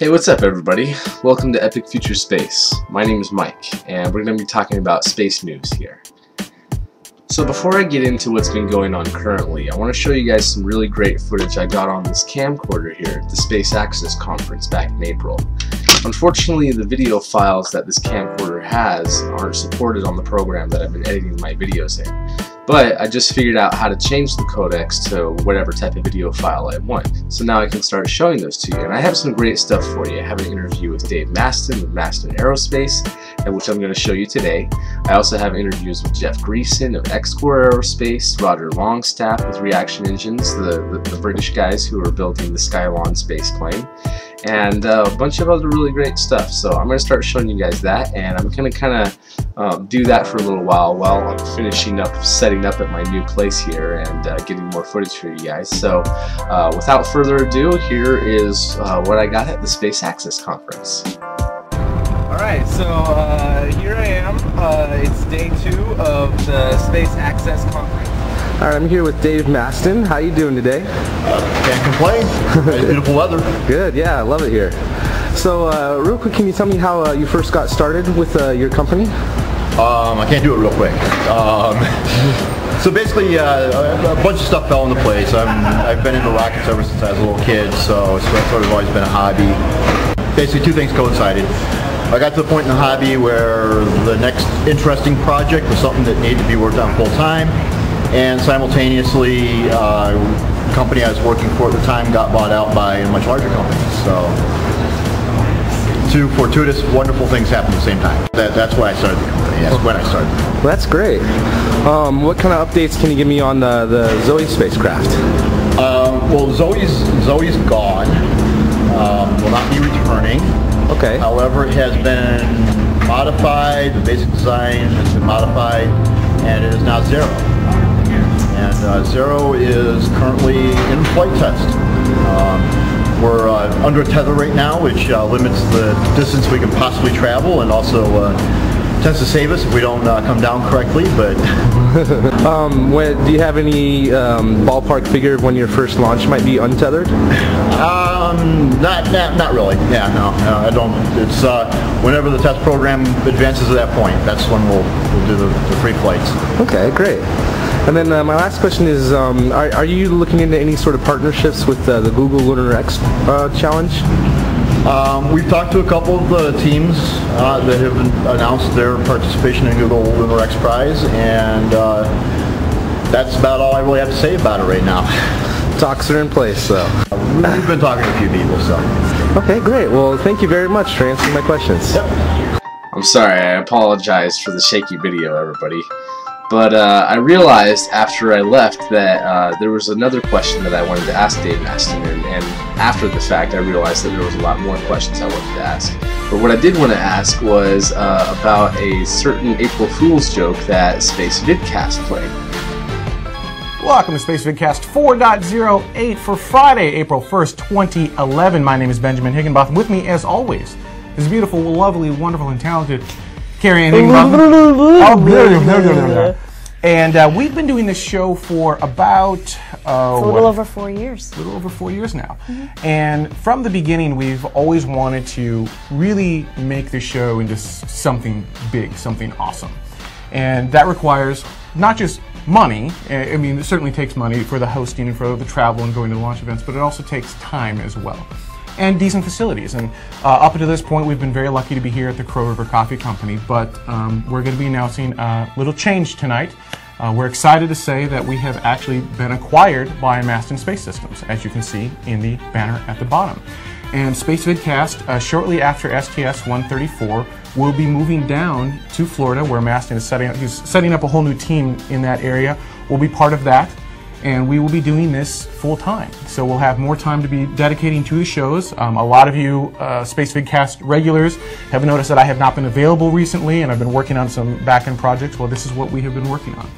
Hey, what's up everybody? Welcome to Epic Future Space. My name is Mike, and we're going to be talking about space news here. So before I get into what's been going on currently, I want to show you guys some really great footage I got on this camcorder here at the Space Access Conference back in April. Unfortunately, the video files that this camcorder has aren't supported on the program that I've been editing my videos in. But I just figured out how to change the codecs to whatever type of video file I want. So now I can start showing those to you. And I have some great stuff for you. I have an interview with Dave Masten of Masten Aerospace, which I'm going to show you today. I also have interviews with Jeff Greason of X-Core Aerospace, Roger Longstaff with Reaction Engines, the British guys who are building the Skylon space plane, and a bunch of other really great stuff. So I'm going to start showing you guys that, and I'm going to kind of do that for a little while I'm finishing up setting up at my new place here and getting more footage for you guys. So without further ado, here is what I got at the Space Access Conference. Alright, so here I am. It's day 2 of the Space Access Conference. Alright, I'm here with Dave Masten. How you doing today? Can't complain. Beautiful weather. Good, yeah, I love it here. So, real quick, can you tell me how you first got started with your company? I can't do it real quick. So basically, a bunch of stuff fell into place. I've been into rockets ever since I was a little kid, so it's sort of always been a hobby. Basically, two things coincided. I got to the point in the hobby where the next interesting project was something that needed to be worked on full time, and simultaneously, the company I was working for at the time got bought out by a much larger company. So, two fortuitous, wonderful things happened at the same time. That's why I started the company. That's when I started. Well, that's great. What kind of updates can you give me on the Zoe spacecraft? Well, Zoe's gone. Will not be returning. Okay. However, it has been modified. The basic design has been modified, and it is now Zero. And Zero is currently in flight test. We're under tether right now, which limits the distance we can possibly travel, and also tends to save us if we don't come down correctly. But do you have any ballpark figure of when your first launch might be untethered? Not really. Yeah, no, I don't. It's whenever the test program advances to that point, that's when we'll do the free flights. Okay, great. And then my last question is, are you looking into any sort of partnerships with the Google Lunar X Challenge? We've talked to a couple of the teams that have announced their participation in Google Lunar X Prize, and that's about all I really have to say about it right now. Talks are in place, though. We've been talking to a few people, so. Okay, great. Well, thank you very much for answering my questions. Yep. I'm sorry, I apologize for the shaky video, everybody. But I realized after I left that there was another question that I wanted to ask Dave Masten, and after the fact I realized that there was a lot more questions I wanted to ask. But what I did want to ask was about a certain April Fool's joke that Space Vidcast played. Welcome to Space Vidcast 4.08 for Friday, April 1st, 2011. My name is Benjamin Higginbotham. With me, as always, is beautiful, lovely, wonderful, and talented Carrie Ann Higginbotham. And we've been doing this show for about a little over 4 years. A little over 4 years now. And from the beginning, we've always wanted to really make the show into something big, something awesome. And that requires not just money. I mean, it certainly takes money for the hosting and for the travel and going to launch events, but it also takes time as well. And decent facilities. And up until this point, we've been very lucky to be here at the Crow River Coffee Company, but we're going to be announcing a little change tonight. We're excited to say that we have actually been acquired by Masten Space Systems, as you can see in the banner at the bottom. And Space Vidcast, shortly after STS-134, will be moving down to Florida, where Masten is setting up a whole new team in that area. We'll be part of that. And we will be doing this full time. So we'll have more time to be dedicating to the shows. A lot of you Space Vidcast regulars have noticed that I have not been available recently, and I've been working on some back-end projects. Well, this is what we have been working on.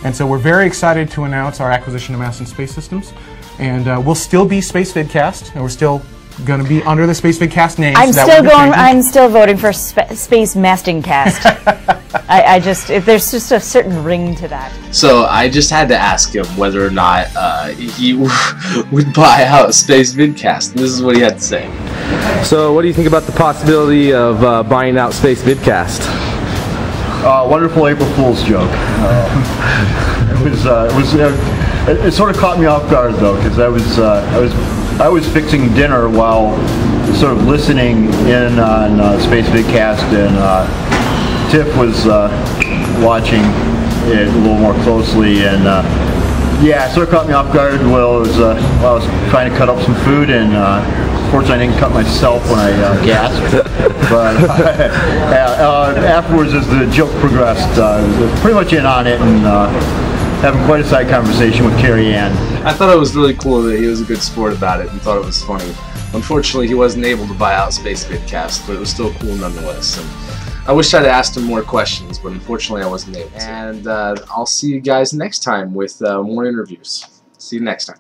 And so we're very excited to announce our acquisition of Masten Space Systems. And we'll still be Space Vidcast, and we're still going to be under the Space Vidcast name. I'm still voting for Space Mastencast. There's just a certain ring to that. So I just had to ask him whether or not he would buy out Space Vidcast. And this is what he had to say. So what do you think about the possibility of buying out Space Vidcast? Wonderful April Fool's joke. It sort of caught me off guard though, because I was fixing dinner while sort of listening in on Space Vidcast, and Tiff was watching it a little more closely, and yeah, it sort of caught me off guard while I was trying to cut up some food, and fortunately I didn't cut myself when I gasped. But afterwards, as the joke progressed, I was pretty much in on it, and having quite a side conversation with Carrie Ann. I thought it was really cool that he was a good sport about it and thought it was funny. Unfortunately, he wasn't able to buy out Space Vidcast, but it was still cool nonetheless. And I wish I'd asked him more questions, but unfortunately I wasn't able to. And I'll see you guys next time with more interviews. See you next time.